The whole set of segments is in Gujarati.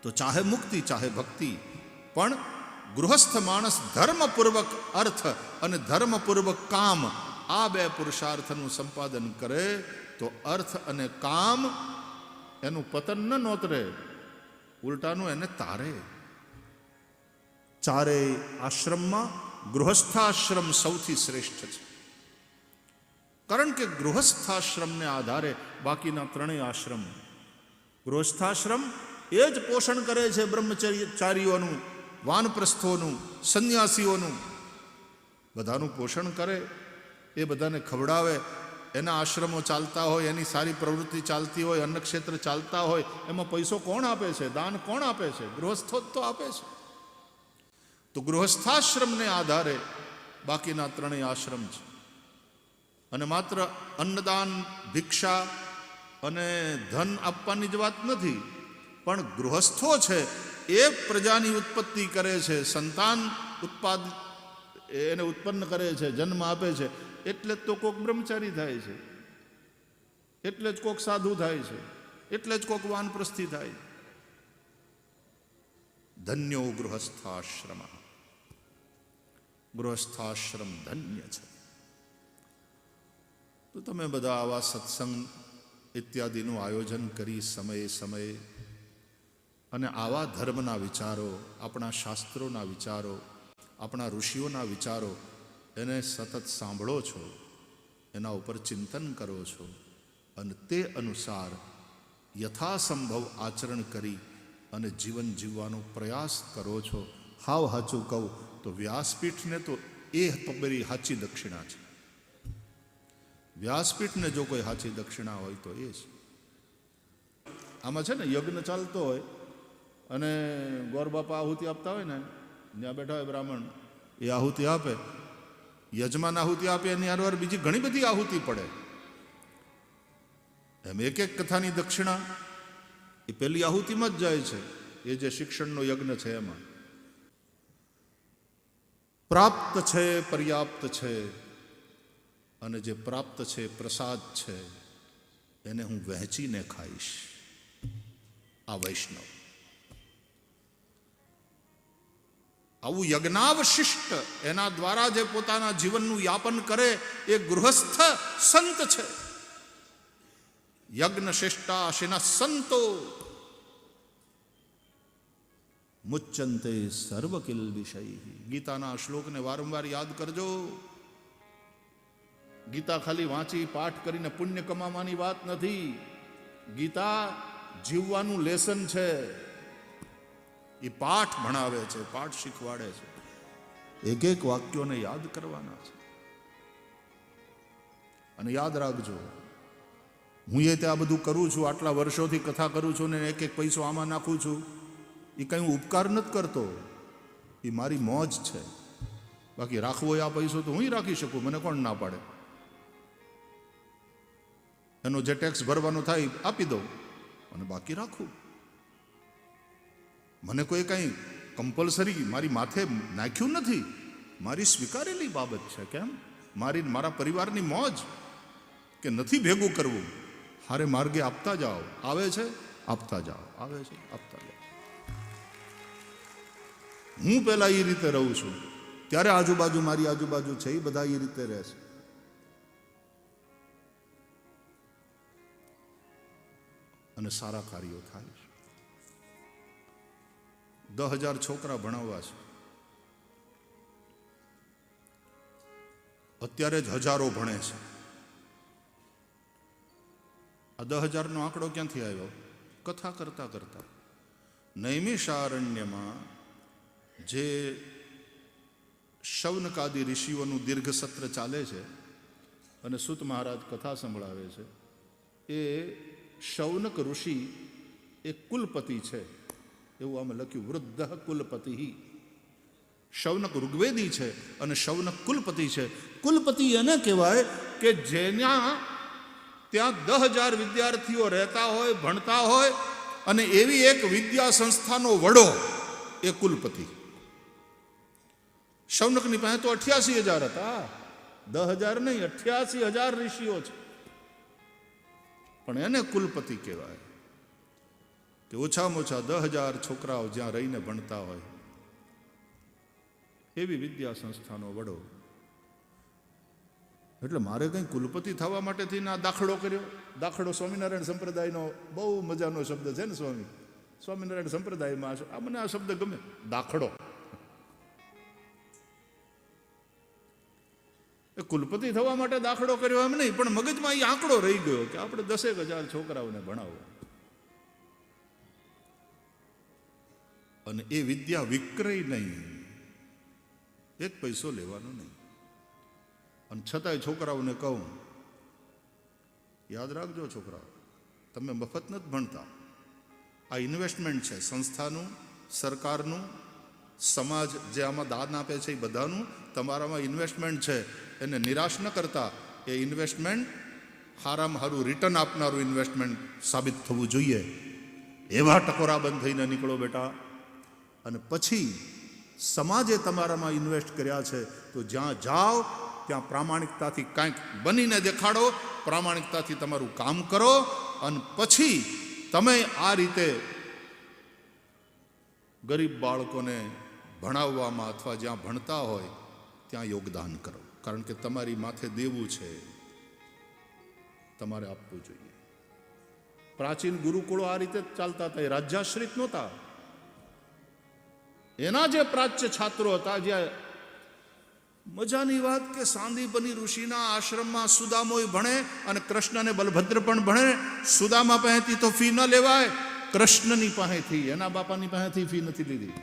તો ચાહે મુક્તિ ચાહે ભક્તિ, પણ ગૃહસ્થ માણસ ધર્મપૂર્વક અર્થ અને ધર્મપૂર્વક કામ આ બે પુરુષાર્થનું સંપાદન કરે તો અર્થ અને કામ એનું પતન ન નોતરે, ઉલટાનું એને તારે. ચારેય આશ્રમમાં ગૃહસ્થાશ્રમ સૌથી શ્રેષ્ઠ છે, કારણ કે ગૃહસ્થાશ્રમને આધારે બાકીના ત્રણેય આશ્રમ. ગૃહસ્થાશ્રમ એ જ પોષણ કરે છે બ્રહ્મચારીઓનું, વાનપ્રસ્થોનું, સંન્યાસીઓનું. બધાનું પોષણ કરે, એ બધાને ખવડાવે, એના આશ્રમો ચાલતા હોય, એની સારી પ્રવૃત્તિ ચાલતી હોય, અન્નક્ષેત્ર ચાલતા હોય, એમાં પૈસો કોણ આપે છે? દાન કોણ આપે છે? ગૃહસ્થો જ તો આપે છે. તો ગૃહસ્થાશ્રમને આધારે બાકીના ત્રણેય આશ્રમ છે. અને માત્ર અન્નદાન, ભિક્ષા અને ધન આપવાની જ વાત નથી, પણ ગૃહસ્થો છે એ પ્રજાની ઉત્પત્તિ કરે છે, સંતાન એને ઉત્પન્ન કરે છે, જન્મ આપે છે. એટલે જ તો કોક બ્રહ્મચારી થાય છે, એટલે જ કોક સાધુ થાય છે, એટલે જ કોક વાનપ્રસ્થી થાય. ધન્યો ગૃહસ્થાશ્રમ, ગૃહસ્થાશ્રમ ધન્ય છે. તો તમે બધા આવા સત્સંગ ઇત્યાદિનું આયોજન કરી સમયે સમયે અને આવા ધર્મના વિચારો, આપણા શાસ્ત્રોના વિચારો, આપણા ઋષિઓના વિચારો એને સતત સાંભળો છો, એના ઉપર ચિંતન કરો છો અને તે અનુસાર યથાસંભવ આચરણ કરી અને જીવન જીવવાનો પ્રયાસ કરો છો. હાવ સાચું કહું તો વ્યાસપીઠને તો એ બરી સાચી દક્ષિણા છે. વ્યાસપીઠને જો કોઈ સાચી દક્ષિણા હોય તો એ છે. આમાં છે ને, યજ્ઞ ચાલતો હોય અને ગોરબાપા આહુતિ આપતા હોય ને, ત્યાં બેઠા હોય બ્રાહ્મણ, એ આહુતિ આપે, યજમાન આહુતિ આપે, એની હારવાર બીજી ઘણી બધી આહુતિ પડે. એમ એક એક કથાની દક્ષિણા એ પેલી આહુતિમાં જ જાય છે. એ જે શિક્ષણનો યજ્ઞ છે એમાં પ્રાપ્ત છે, પર્યાપ્ત છે, અને જે પ્રાપ્ત છે પ્રસાદ છે એને હું વહેંચીને ખાઈશ. આ વૈષ્ણવ આવું યજ્ઞાવશિષ્ટ એના દ્વારા જે પોતાના જીવનનું યાપન કરે એ ગૃહસ્થ સંત છે. યજ્ઞ શ્રેષ્ઠા શિના સંતો મુચ્યંતે સર્વકિલ વિષય. ગીતાના શ્લોકને વારંવાર યાદ કરજો. ગીતા ખાલી વાંચી પાઠ કરીને પુણ્ય કમાવાની વાત નથી. ગીતા જીવવાનું લેસન છે. એ પાઠ ભણાવે છે, પાઠ શીખવાડે છે. એક એક વાક્યોને યાદ કરવાના છે. અને યાદ રાખજો, હું એ ત્યાં બધું કરું છું, આટલા વર્ષોથી કથા કરું છું ને એક એક પૈસો આમાં નાખું છું, એ કંઈ ઉપકાર નથી કરતો. એ મારી મોજ છે. બાકી રાખવો હોય આ પૈસો તો હું રાખી શકું, મને કોણ ના પાડે. એનો જે ટેક્સ ભરવાનો થાય આપી દઉં અને બાકી રાખું. મને કોઈ કંઈ કમ્પલસરી મારી માથે નાખ્યું નથી. મારી સ્વીકારેલી બાબત છે. કેમ? મારા પરિવારની મોજ કે નથી ભેગું કરવું. હારે માર્ગે આપતા જાઓ. આવે છે આપતા જાઓ, આવે છે આપતા જાઓ. હું પહેલા એ રીતે રહું છું, ત્યારે આજુબાજુ મારી આજુબાજુ છે એ બધા એ રીતે રહે છે. અને સારા કાર્યો થાય છે. 10,000 છોકરા ભણાવવા છે. અત્યારે જ હજારો ભણે છે. આ 10,000નો આંકડો ક્યાંથી આવ્યો? કથા કરતા કરતા. નૈમિષારણ્યમાં જે શૌનકાદી ઋષિઓનું દીર્ઘ સત્ર ચાલે છે અને સૂત મહારાજ કથા સંભળાવે છે, એ શૌનક ઋષિ એ કુલપતિ છે એવું આમાં લખ્યું. વૃદ્ધ કુલપતિ. શૌનક ઋગ્વેદી છે અને શૌનક કુલપતિ છે. કુલપતિ એને કહેવાય કે જેના ત્યાં 10,000 વિદ્યાર્થીઓ રહેતા હોય, ભણતા હોય, અને એવી એક વિદ્યા સંસ્થાનો વડો એ કુલપતિ. શૌનકની પાસે તો 88,000 હતા. 10,000 નહીં, 88,000 ઋષિઓ છે. પણ એને કુલપતિ કહેવાય કે ઓછામાં ઓછા 10,000 છોકરાઓ જ્યાં રહીને ભણતા હોય એવી વિદ્યા સંસ્થાનો વડો. એટલે મારે કંઈ કુલપતિ થવા માટે થઈને આ દાખલો કર્યો. દાખલો સ્વામિનારાયણ સંપ્રદાયનો બહુ મજાનો શબ્દ છે ને સ્વામિનારાયણ સંપ્રદાયમાં મને આ શબ્દ ગમે, દાખલો. એ કુલપતિ થવા માટે દાખલો કર્યો એમ નહીં, પણ મગજમાં એ આંકડો રહી ગયો કે આપણે 10,000 છોકરાઓને ભણાવવા. અને એ વિદ્યા વિક્રય નહીં, એક પૈસો લેવાનો નહીં. અને છતાંય છોકરાઓને કહું, યાદ રાખજો છોકરાઓ, તમે મફત નથી ભણતા. આ ઇન્વેસ્ટમેન્ટ છે, સંસ્થાનું, સરકારનું, સમાજ જે આમાં દાન આપે છે એ બધાનું તમારામાં ઇન્વેસ્ટમેન્ટ છે. એને નિરાશ ન કરતા. એ ઇન્વેસ્ટમેન્ટ સારામાં સારું રિટર્ન આપનારું ઇન્વેસ્ટમેન્ટ સાબિત થવું જોઈએ. એવા ટકોરા બંધ થઈને નીકળો બેટા. અને પછી સમાજે તમારામાં ઇન્વેસ્ટ કર્યા છે તો જ્યાં જાઓ ત્યાં પ્રામાણિકતાથી કાંઈક બનીને દેખાડો, પ્રામાણિકતાથી તમારું કામ કરો. અને પછી તમે આ રીતે ગરીબ બાળકોને ભણાવવામાં અથવા જ્યાં ભણતા હોય ત્યાં યોગદાન કરો. કારણ કે તમારી માથે દેવું છે, તમારે આપવું જોઈએ. પ્રાચીન ગુરુકુળો આ રીતે જ ચાલતા હતા, એ રાજ્યાશ્રિત નહોતા. એના જે પ્રાચ્ય છાત્રો હતા, જ્યાં મજાની વાત કે સાંદીપની ઋષિના આશ્રમમાં સુદામોય ભણે અને કૃષ્ણને બલભદ્ર પણ ભણે. સુદામા પાસેથી તો ફી ન લેવાય, કૃષ્ણની પાસેથી, એના બાપાની પાસેથી ફી નથી લીધી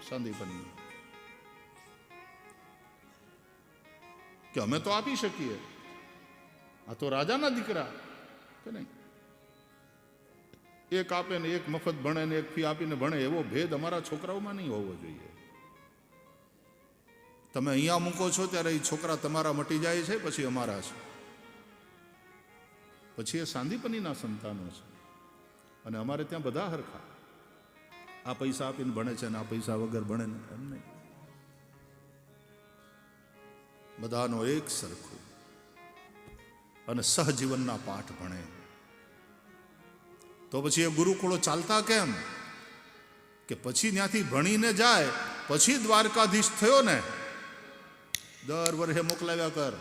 સાંદીપની, કે અમે તો આપી શકીએ, આ તો રાજાના દીકરા કે નહીં. એક આપે ને એક મફત ભણે ને એક ફી આપીને ભણે, એવો ભેદ અમારા છોકરાઓમાં નહીં હોવો જોઈએ. તમે અહીંયા મૂકો છો ત્યારે એ છોકરા તમારા મટી જાય છે, પછી અમારા છે, પછી એ સાંદીપનીના સંતાનો છે. અને અમારે ત્યાં બધા હરખા, આ પૈસા આપીને ભણે છે ને આ પૈસા વગર ભણે ને એમ નહીં. બધાનો એક સરખું. અને સહજીવનના પાઠ ભણે. તો પછી એ ગુરુકુળો ચાલતા કેમ? કે પછી ત્યાંથી ભણીને જાય, પછી દ્વારકાધીશ થયો ને, દર વર્ષે મોકલાવ્યા કર.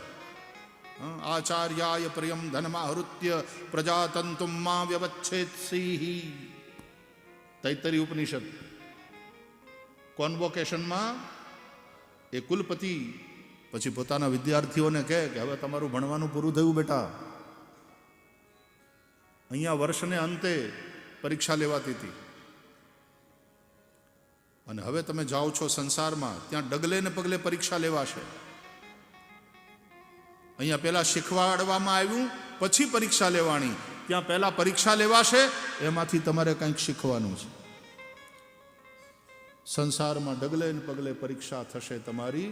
આચાર્યાય પ્રિયમ ધનમાહૃત્ય પ્રજાતંતુમ મા વ્યવચ્છેત્સિ. તૈત્તરીય ઉપનિષદ કોન્વોકેશનમાં એ કુલપતિ પછી પોતાના વિદ્યાર્થીઓને કહે કે હવે તમારું ભણવાનું પૂરું થયું બેટા. અહીંયા વર્ષને અંતે પરીક્ષા લેવાતી હતી અને હવે તમે જાઓ છો સંસારમાં, ત્યાં ડગલે ને પગલે પરીક્ષા લેવાશે. અહીંયા પહેલા શીખવાડવામાં આવ્યું, પછી પરીક્ષા લેવાની. ત્યાં પહેલા પરીક્ષા લેવાશે, એમાંથી તમારે કંઈક શીખવાનું છે. સંસારમાં ડગલે ને પગલે પરીક્ષા થશે તમારી,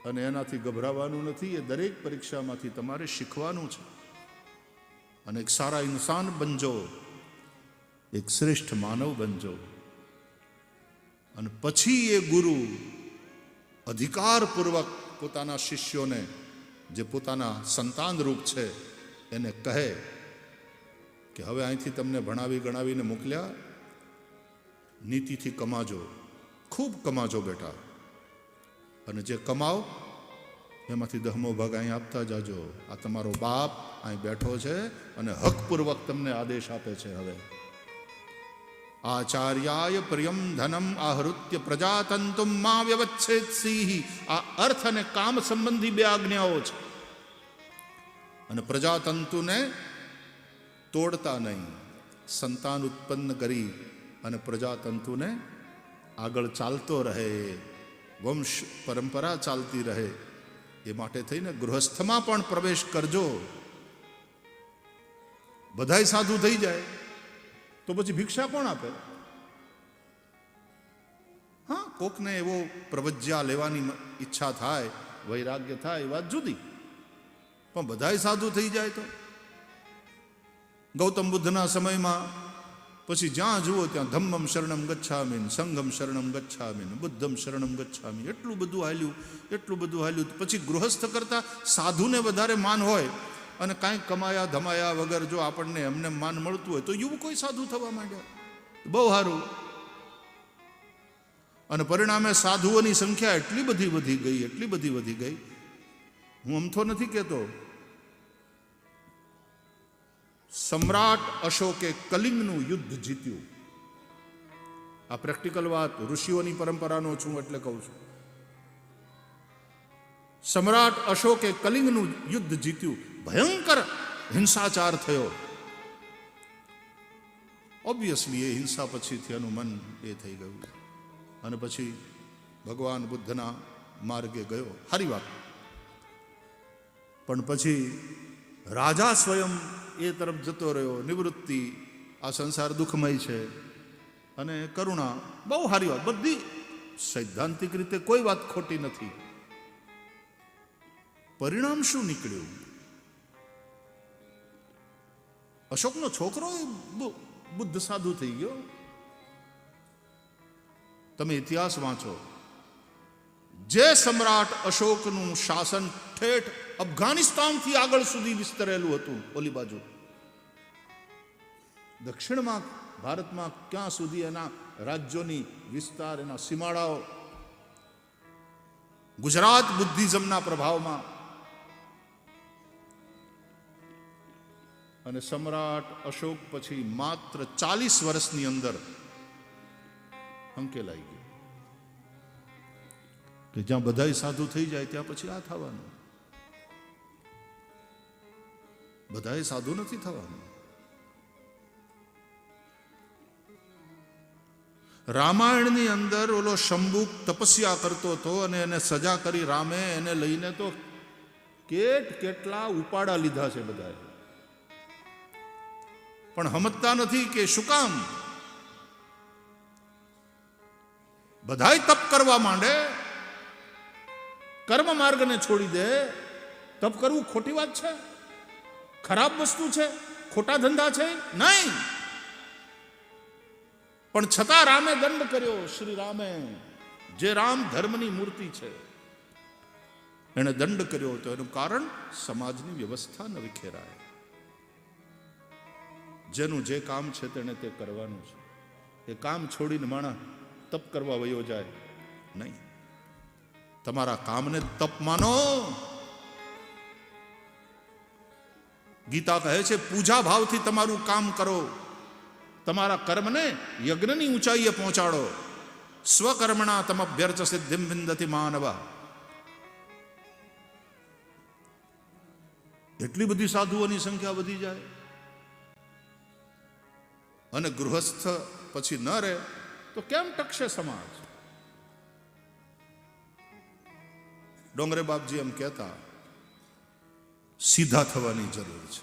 અને એનાથી ગભરાવાનું નથી. એ દરેક પરીક્ષામાંથી તમારે શીખવાનું છે. અને એક સારા ઇન્સાન બનજો, એક શ્રેષ્ઠ માનવ બનજો. અને પછી એ ગુરુ અધિકારપૂર્વક પોતાના શિષ્યોને, જે પોતાના સંતાન રૂપ છે, એને કહે કે હવે અહીંથી તમને ભણાવી ગણાવીને મોકલ્યા, નીતિથી કમાજો, ખૂબ કમાજો બેટા. અને જે કમાઓ એમાંથી 10મો ભાગ અહીં આપતા જાજો. આ તમારો બાપ અહીં બેઠો છે અને હકપૂર્વક તમને આદેશ આપે છે. હવે આચાર્યાય પ્રિયમ ધનમ આહૃત્ય પ્રજાતંતુમ મા વ્યવચ્છેત્સિ. આ અર્થ અને કામ સંબંધી 2 આજ્ઞાઓ છે. અને પ્રજાતંતુને તોડતા નહીં. સંતાન ઉત્પન્ન કરી અને પ્રજાતંતુને આગળ ચાલતો રહે, વંશ પરંપરા ચાલતી રહે, એ માટે થઈને ગૃહસ્થમાં પણ પ્રવેશ કરજો. બધાય સાધુ થઈ જાય તો પછી ભિક્ષા કોણ આપે? હા, કોકને એવો પ્રવજ્યા લેવાની ઈચ્છા થાય, વૈરાગ્ય થાય, એ વાત જુદી. પણ બધાય સાધુ થઈ જાય તો? ગૌતમ બુદ્ધના સમયમાં પછી જ્યાં જુઓ ત્યાં ધમ્મમ શરણમ ગચ્છામિ, સંઘમ શરણમ ગચ્છામિ, બુદ્ધમ શરણમ ગચ્છામિ, એટલું બધું હાલ્યું. પછી ગૃહસ્થ કરતા સાધુને વધારે માન હોય, અને કાંઈ કમાયા ધમાયા વગર જો આપણને એમને માન મળતું હોય તો યુવકો સાધુ થવા માંડ્યા. બહુ સારું. અને પરિણામે સાધુઓની સંખ્યા એટલી બધી વધી ગઈ. હું અમથો નથી કહેતો. સમ્રાટ અશોકે કલિંગનું યુદ્ધ જીત્યું. આ પ્રેક્ટિકલ વાત, ઋષિઓની પરંપરાનો છું એટલે કહું છું. સમ્રાટ અશોકે કલિંગનું યુદ્ધ જીત્યું. ભયંકર હિંસાચાર થયો. ઓબ્વિયસલી એ હિંસા પછીથી એનું મન એ થઈ ગયું અને પછી ભગવાન બુદ્ધના માર્ગે ગયો. સારી વાત. પણ પછી રાજા સ્વયં એ તરફ જતો રહ્યો. નિવૃત્તિ, આ સંસાર દુઃખમય છે અને કરુણા, બહુ સારી વાત. બધી સૈદ્ધાંતિક રીતે કોઈ વાત ખોટી નથી. પરિણામ શું નીકળ્યું? અશોકનો છોકરો બુદ્ધ સાધુ થઈ ગયો. તમે ઇતિહાસ વાંચો. જે સમ્રાટ અશોકનું શાસન ઠેઠ અફઘાનિસ્તાનથી આગળ સુધી વિસ્તરેલું હતું, ઓલી બાજુ દક્ષિણમાં ભારતમાં ક્યાં સુધી એના રાજ્યોની વિસ્તાર, એના સીમાડાઓ, ગુજરાત બુદ્ધિઝમના પ્રભાવમાં. અને સમ્રાટ અશોક પછી માત્ર 40 વર્ષની અંદર અંકેલાઈ ગયો કે જ્યાં બધા સાધુ થઈ જાય ત્યાં પછી આ થવાનું. બધાએ સાધુ નથી થવાનું. રામાયણની અંદર ઓલો શંભુક તપસ્યા કરતો હતો અને એને સજા કરી રામે. એને લઈને તો કેટલા ઉપાડા લીધા છે બધાએ. પણ સમજતા નથી કે શું કામ. બધાય તપ કરવા માંડે, કર્મ માર્ગને છોડી દે. તપ કરવું ખોટી વાત છે? ખરાબ વસ્તુ છે? ખોટા ધંધા છે? નહીં. પણ છતાં રામે દંડ કર્યો. શ્રી રામે, જે રામ ધર્મની મૂર્તિ છે, એને દંડ કર્યો હતો. એનું કારણ સમાજની વ્યવસ્થા ન વિખેરાય. જેનું જે કામ છે તેને તે કરવાનું છે. એ કામ છોડીને માણસ તપ કરવા વયો જાય નહીં. તમારા કામને તપ માનો. ગીતા કહે છે પૂજા ભાવથી તમારું કામ કરો. તમારા કર્મને યજ્ઞની ઊંચાઈએ પહોંચાડો. સ્વકર્મણા તમભ્યર્ચ સિદ્ધિમ વિંદતિ માનવ. એટલી બધી સાધુઓની સંખ્યા વધી જાય અને ગૃહસ્થ પછી ન રહે તો કેમ ટકશે સમાજ? ડોંગરે બાપજી એમ કહેતા, સીધા થવાની જરૂર છે.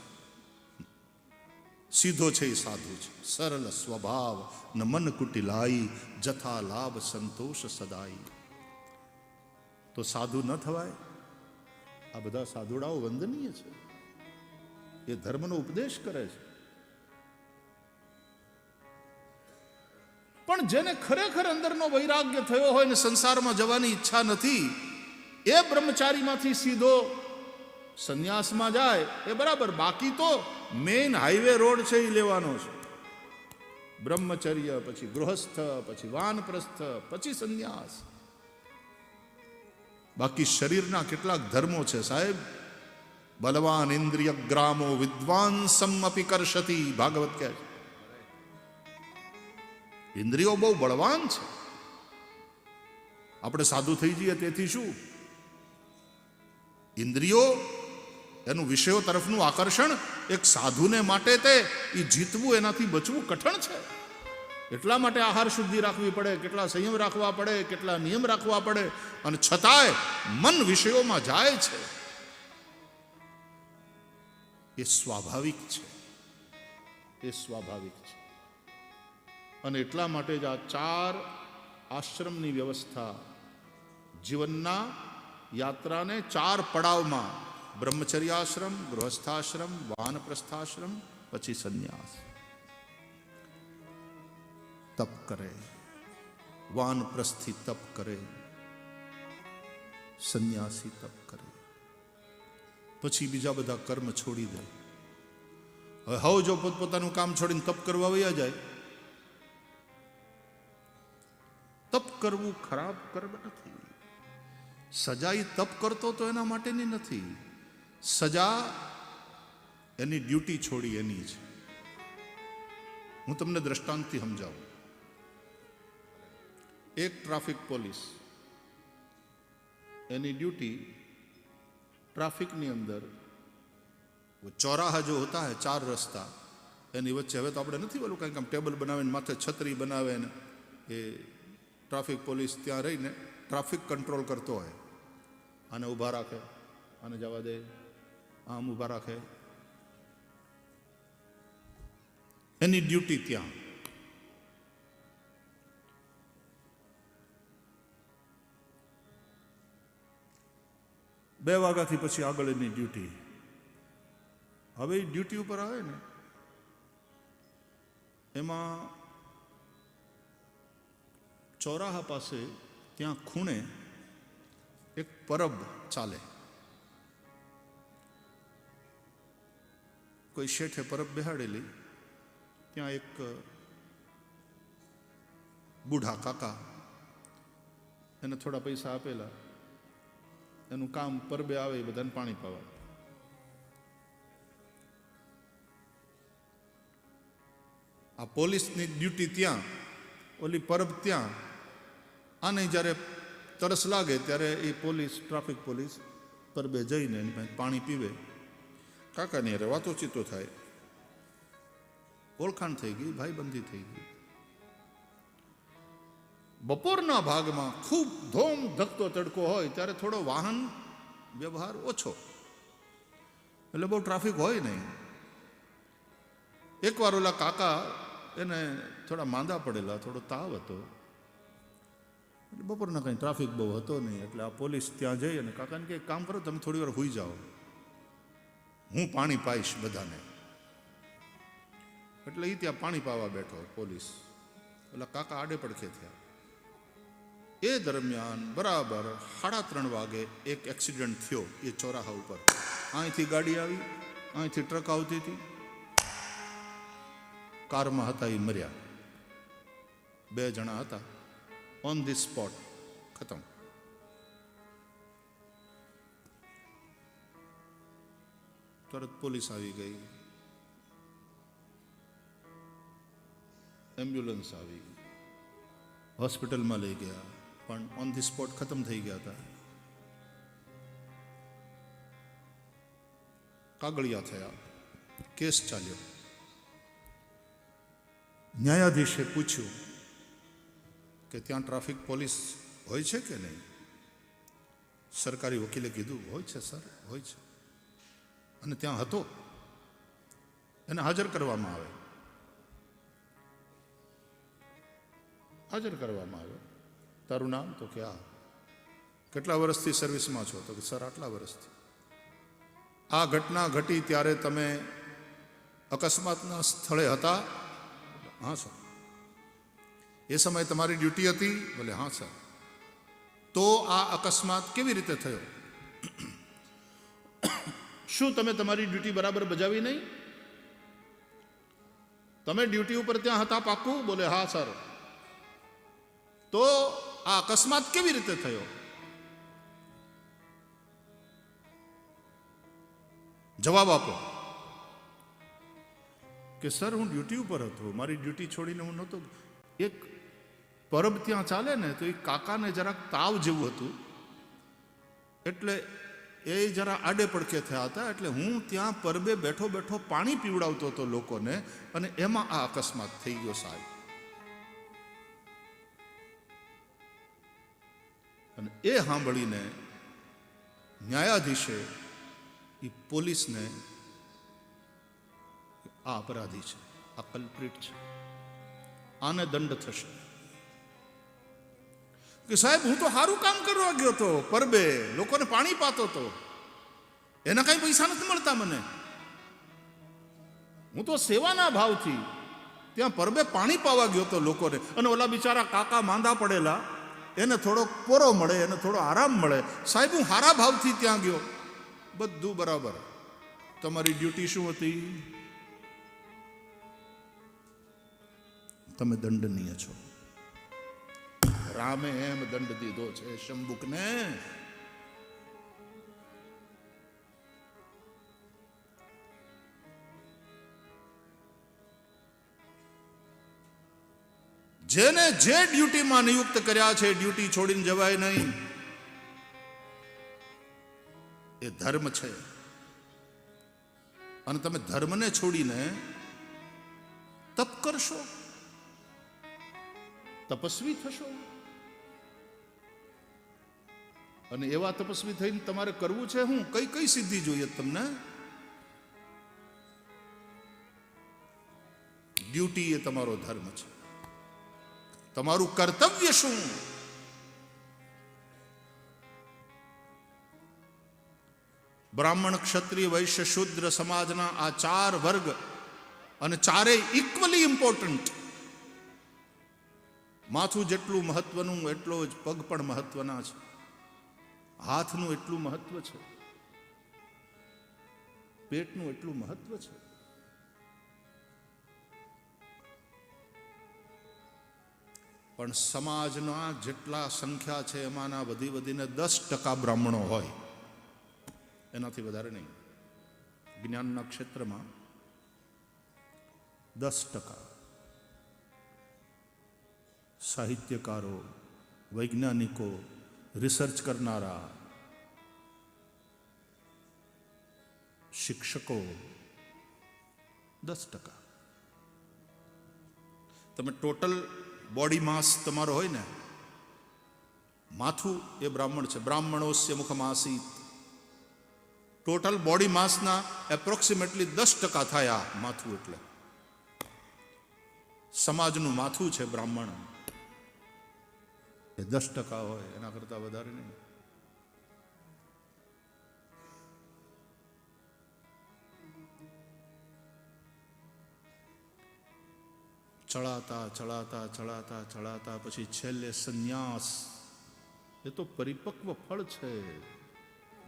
સીધો છે એ સાધુ છે. સરળ સ્વભાવ ન મન કુટિલાઈ, જથા લાભ સંતોષ સદાઈ. તો સાધુ ન થવાય? આ બધા સાધુડાઓ વંદનીય છે. એ ધર્મનો ઉપદેશ કરે છે. પણ જેને ખરેખર અંદરનો વૈરાગ્ય થયો હોય ને સંસારમાં જવાની ઈચ્છા નથી, એ બ્રહ્મચારીમાંથી સીધો સંન્યાસમાં જાય એ બરાબર. બાકી તો મેઇન હાઈવે રોડ છે એ લેવાનો છે. બ્રહ્મચર્ય, પછી ગૃહસ્થ, પછી વાનપ્રસ્થ, પછી સંન્યાસ. બાકી શરીરના કેટલાક ધર્મો છે સાહેબ. બલવાન ઇન્દ્રિય ગ્રામો વિદ્વાંસમ અપી કરશતી, ભાગવત કહે છે. ઇન્દ્રિયો બહુ બળવાન છે. આપણે સાધુ થઈ જઈએ તેથી શું? ઇન્દ્રિયો, એનું વિષયો તરફનું આકર્ષણ એક સાધુને માટે તે જીતવું, એનાથી બચવું કઠણ છે. એટલા માટે આહાર શુદ્ધિ રાખવી પડે, કેટલા સંયમ રાખવા પડે, કેટલા નિયમ રાખવા પડે. અને છતાંય મન વિષયોમાં જાય છે. એ સ્વાભાવિક છે. એ સ્વાભાવિક છે. અને એટલા માટે જ આ 4 આશ્રમની વ્યવસ્થા જીવનના યાત્રાને 4 પડાવમાં, બ્રહ્મચર્યાશ્રમ, ગૃહસ્થાશ્રમ, વાનપ્રસ્થાશ્રમ, પછી સંન્યાસ. તપ કરે, વાનપ્રસ્થી તપ કરે, સંન્યાસી તપ કરે, પછી બીજા બધા કર્મ છોડી દે. હવે જો પોતપોતાનું કામ છોડીને તપ કરવા વયા જાય તપ કરવું ખરાબ કર્મ નથી. સજા એ તપ કરતો તો એના માટેની નથી. સજા એની ડ્યુટી છોડી એની છે. હું તમને દ્રષ્ટાંતથી સમજાવું. એક ટ્રાફિક પોલીસ એની ડ્यूटी ट्रैफिक ની અંદર वो चौराहा जो होता है 4 रस्ता એની વચ્ચે હવે તો આપણે નથી બોલું કંઈક આમ ટેબલ બનાવીને માથે છત્રી બનાવે ને એ ટ્રાફિક પોલીસ ત્યાં રહીને ટ્રાફિક કંટ્રોલ કરતો હોય. આને ઊભા રાખે, આને જવા દે, આમ ઊભા રાખે. એની ડ્યુટી ત્યાં. બે વાગ્યાથી પછી આગળ એની ડ્યુટી. હવે એ ડ્યુટી ઉપર આવે ને એમાં ચોરાહા પાસે ત્યાં ખૂણે એક પરબ ચાલે. કોઈ શેઠે પરબ બેહાડેલી. ત્યાં એક બુઢા કાકા, એને થોડા પૈસા આપેલા. એનું કામ પરબે આવે એ બધાને પાણી પાવા. આ પોલીસની ડ્યુટી ત્યાં, ઓલી પરબ ત્યાં. આને જ્યારે તરસ લાગે ત્યારે એ પોલીસ, ટ્રાફિક પોલીસ પરબે જઈને એની પાસે પાણી પીવે. કાકાની અરે વાતોચીતો થાય, ઓળખાણ થઈ ગઈ, ભાઈબંધી થઈ ગઈ. બપોરના ભાગમાં ખૂબ ધોમ ધકતો તડકો હોય ત્યારે થોડો વાહન વ્યવહાર ઓછો, એટલે બહુ ટ્રાફિક હોય નહીં. એકવાર ઓલા કાકા એને થોડા માંદા પડેલા, થોડો તાવ હતો. બપોરના કંઈ ટ્રાફિક બહુ હતો નહીં. એટલે આ પોલીસ ત્યાં જઈ અને કાકાને કે કામ કરો, તમે થોડી વાર સૂઈ જાઓ, હું પાણી પાઈશ બધાને. એટલે એ ત્યાં પાણી પાવા બેઠો પોલીસ. એટલે કાકા આડે પડખે થયા. એ દરમિયાન બરાબર 3:30 વાગે એક એક્સિડન્ટ થયો એ ચોરાહા ઉપર. અહીંથી ગાડી આવી, અહીંથી ટ્રક આવતી હતી. કારમાં હતા એ મર્યા. 2 જણા હતા, ઓન ધી સ્પોટ ખતમ. તરત પોલીસ આવી ગઈ, એમ્બ્યુલન્સ આવી, હોસ્પિટલમાં લઈ ગયા, પણ ઓન ધી સ્પોટ ખતમ થઈ ગયા હતા. કાગળિયા થયા, કેસ ચાલ્યો. ન્યાયાધીશે પૂછ્યું કે ત્યાં ટ્રાફિક પોલીસ હોય છે કે નહીં? સરકારી વકીલે કીધું હોય છે સર, હોય છે. અને ત્યાં હતો, એને હાજર કરવામાં આવે. હાજર કરવામાં આવે. તારું નામ? તો કે આ. કેટલા વર્ષથી સર્વિસમાં છો? તો કે સર આટલા વર્ષથી. આ ઘટના ઘટી ત્યારે તમે અકસ્માતના સ્થળે હતા? હા સર. એ સમયે તમારી ડ્યુટી હતી? બોલે હા સર. તો આ અકસ્માત કેવી રીતે થયો? શું તમે તમારી ડ્યુટી બરાબર બજાવી નહીં? તમે ડ્યુટી ઉપર ત્યાં હતા પાક્કું? બોલે હા સર. તો આ અકસ્માત કેવી રીતે થયો? જવાબ આપો. કે સર હું ડ્યુટી ઉપર હતો, મારી ડ્યુટી છોડીને હું નહોતો. એક પરબ ત્યાં ચાલે ને, તો એ કાકાને જરાક તાવ જેવું હતું, એટલે એ જરા આડે પડખે થયા હતા. એટલે હું ત્યાં પરબે બેઠો બેઠો પાણી પીવડાવતો હતો લોકોને, અને એમાં આ અકસ્માત થઈ ગયો સાહેબ. અને એ સાંભળીને ન્યાયાધીશે એ પોલીસને આ અપરાધી છે, આ કલ્પ્રિટ છે, આને દંડ થશે. કે સાહેબ હું તો સારું કામ કરવા ગયો હતો, પરબે લોકોને પાણી પાતો હતો, એના કઈ પૈસા નથી મળતા મને. હું તો સેવાના ભાવથી ત્યાં પરબે પાણી પાવા ગયો હતો લોકોને, અને ઓલા બિચારા કાકા માંદા પડેલા, એને થોડો પોરો મળે, એને થોડો આરામ મળે. સાહેબ હું સારા ભાવથી ત્યાં ગયો. બધું બરાબર. તમારી ડ્યુટી શું હતી? તમે દંડનીય છો. રામે એમ દંડ દીધો છે શંભુકને. જેને જે ડ્યુટીમાં નિયુક્ત કર્યા છે ડ્યુટી છોડીને જવાય નહીં. એ ધર્મ છે. અને તમે ધર્મને છોડીને તપ કરશો, તપસ્વી થશો. અને એવા તપસ્વી થઈને તમારે કરવું છે હું? કઈ કઈ સિદ્ધિ જોઈએ તમને? ડ્યુટી એ તમારો ધર્મ છે. તમારું કર્તવ્ય શું? બ્રાહ્મણ, ક્ષત્રિય, વૈશ્ય, શૂદ્ર સમાજના આ 4 વર્ગ અને ચારેય ઇક્વલી ઇમ્પોર્ટન્ટ. માથું જેટલું મહત્વનું એટલો જ પગ પણ મહત્વના છે. હાથનું એટલું મહત્વ છે, પેટનું એટલું મહત્વ છે. પણ સમાજના જેટલા સંખ્યા છે એમાંના વધીને 10% બ્રાહ્મણો હોય, એનાથી વધારે નહીં. જ્ઞાનના ક્ષેત્રમાં 10%. સાહિત્યકારો, વૈજ્ઞાનિકો, રિસર્ચ કરનારા, શિક્ષકો 10%. તમે ટોટલ બોડી માસ તમારો હોય ને, માથું એ બ્રાહ્મણ છે. બ્રાહ્મણોસ્ય મુખમાસીત. ટોટલ બોડી માસના એપ્રોક્સિમેટલી 10% થાય આ માથું. એટલે સમાજનું માથું છે બ્રાહ્મણ, એ 10% હોય, એના કરતા વધારે નહીં. ચડાતા પછી છેલ્લે સંન્યાસ. એ તો પરિપક્વ ફળ છે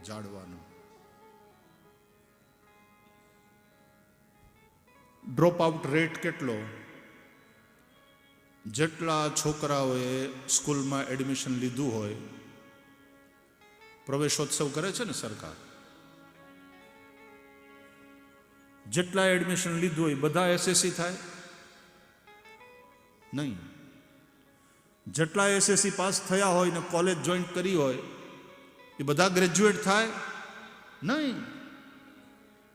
જાળવાનું. ડ્રોપ આઉટ રેટ કેટલો? જેટલા છોકરાઓએ સ્કૂલમાં એડમિશન લીધું હોય, પ્રવેશોત્સવ કરે છે ને સરકાર, જેટલા એડમિશન લીધું હોય બધા એસએસસી થાય? નહીં. જેટલા એસએસસી પાસ થયા હોય ને કોલેજ જોઈન કરી હોય એ બધા ગ્રેજ્યુએટ થાય? નહીં.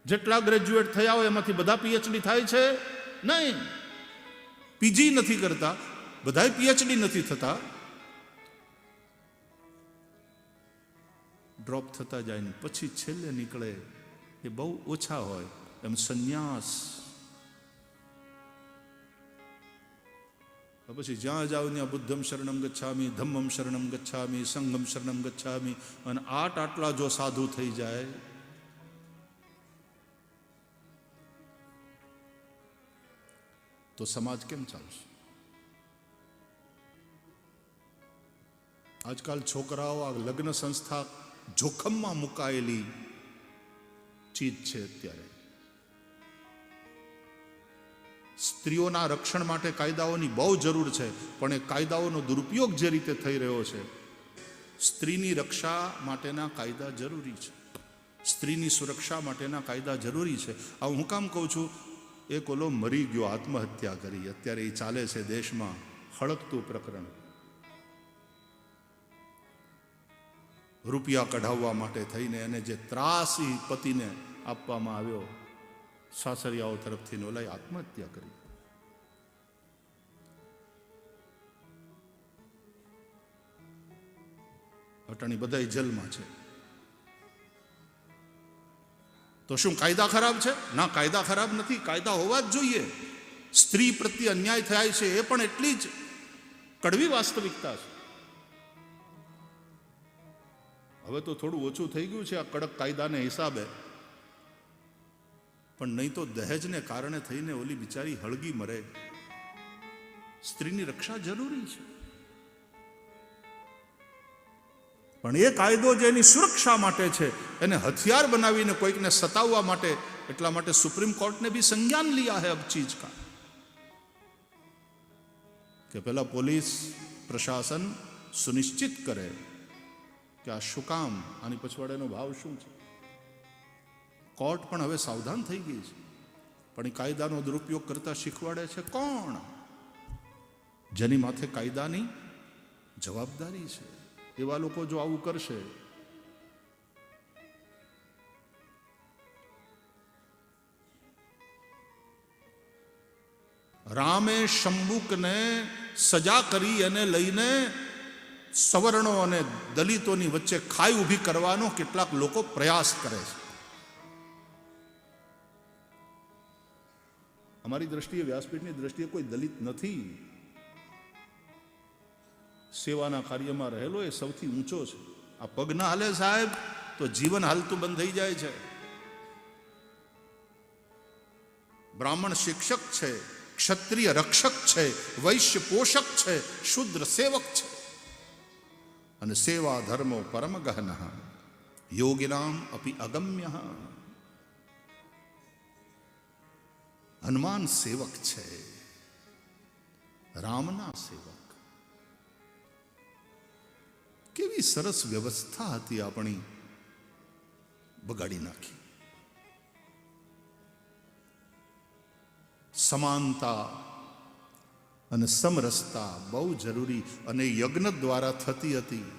જેટલા ગ્રેજ્યુએટ થયા હોય એમાંથી બધા પીએચડી થાય છે? નહીં. પીજી નથી કરતા, બધાય પીએચડી નથી થતા. ડ્રોપ થતા જાય ને પછી છેલ્લે નીકળે એ બહુ ઓછા હોય. એમ સંન્યાસ. પછી જ્યાં જાઓ ત્યાં બુદ્ધમ શરણમ ગચ્છામી, ધમ્મમ શરણમ ગચ્છામી, સંઘમ શરણમ ગચ્છામી. અને આટલા જો સાધુ થઈ જાય તો સમાજ કેમ ચાલશે? આજકાલ છોકરાઓ આ લગ્ન સંસ્થા જોખમમાં મુકાયેલી ચીજ છે. અત્યારે સ્ત્રીઓના રક્ષણ માટે કાયદાઓની બહુ જરૂર છે, પણ એ કાયદાઓનો દુરુપયોગ જે રીતે થઈ રહ્યો છે. સ્ત્રીની રક્ષા માટેના કાયદા જરૂરી છે, સ્ત્રીની સુરક્ષા માટેના કાયદા જરૂરી છે. આ હું કામ કહું છું? એક ઓલો મરી ગયો, આત્મહત્યા કરી, અત્યારે એ ચાલે છે દેશમાં, હળકતું પ્રકરણ. રૂપિયા કઢાવવા માટે થઈને એને જે ત્રાસી પતિને આપવામાં આવ્યો સાસરિયાઓ તરફથી, ઓલાએ આત્મહત્યા કરી. અટાણી બધાય જેલમાં છે. તો શું કાયદા ખરાબ છે? ના, કાયદા ખરાબ નથી, કાયદા હોવા જ જોઈએ. સ્ત્રી પ્રત્યે અન્યાય થાય છે એ પણ એટલી જ કડવી વાસ્તવિકતા છે. હવે તો થોડું ઓછું થઈ ગયું છે આ કડક કાયદાને હિસાબે, પણ નહીં તો દહેજને કારણે થઈને ઓલી બિચારી હળગી મરે. સ્ત્રીની રક્ષા જરૂરી છે, પણ એ કાયદો જે એની સુરક્ષા માટે છે એને હથિયાર બનાવીને કોઈકને સતાવવા માટે, એટલા માટે સુપ્રીમ કોર્ટ ને भी संज्ञान लिया है अब चीज का कि पहला पुलिस પ્રશાસન સુનિશ્ચિત કરે કે આ શું કામ, આની પછવાડેનો ભાવ શું છે. કોર્ટ પણ હવે સાવધાન થઈ ગઈ છે, પણ એ કાયદાનો દુરુપયોગ કરતા શીખવાડે છે કોણ? જેની માથે કાયદાની જવાબદારી છે. એવા લોકો જો આવું કરશે, રામે શંબુકને સજા કરી અને લઈને સવર્ણો અને દલિતોની વચ્ચે ખાઈ ઊભી કરવાનો કેટલાક લોકો પ્રયાસ કરે છે. અમારી દ્રષ્ટિએ, વ્યાસપીઠની દ્રષ્ટિએ કોઈ દલિત નથી. સેવાના કાર્યમાં રહેલો એ સૌથી ઊંચો છે. આ પગ ના હાલે સાહેબ તો જીવન હાલતું બંધ થઈ જાય છે. બ્રાહ્મણ શિક્ષક છે, ક્ષત્રિય રક્ષક છે, વૈશ્ય પોષક છે, શુદ્ર સેવક છે. અને સેવા ધર્મો પરમ ગહન યોગિનામ અપી અગમ્ય. હનુમાન સેવક છે, રામના સેવક. કેવી સરસ વ્યવસ્થા હતી આપણી, બગાડી નાખી. સમાનતા અને સમરસતા બહુ જરૂરી, અને યજ્ઞ દ્વારા થતી હતી.